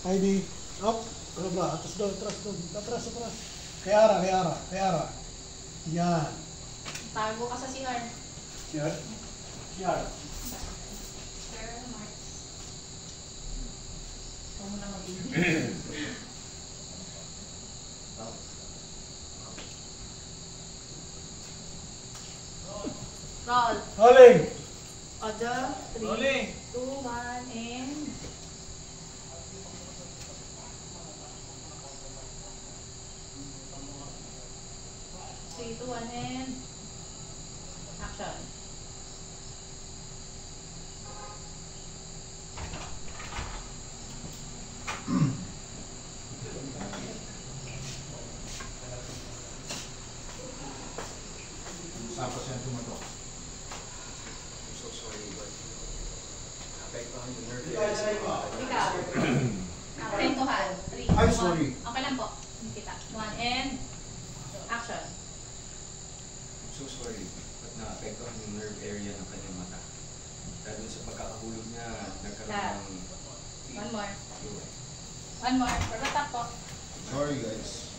ID. Up. Ano ba? Atas doon, atras doon. Atras. Kayara. Yan. Tago ka sa CR. Yan. Yan. Ikaw mo na mag-ibig. Roll. Rolling. Order. 3, Rolling. 2, 1, and... Three, two, one, and... Action. Tapos yan tumatok. I'm so sorry, but apektuhan yung nerve. Ikaw. Apentuhan. 3, I'm sorry. Okay lang po. Hindi kita. 1, and... Action. I'm so sorry, but naapektuhan yung nerve area ng kanyang mata. Dahil sa pagkakahulog niya, nagkaroon ng... One more. fluid. One more. Pagkatap po. Sorry guys.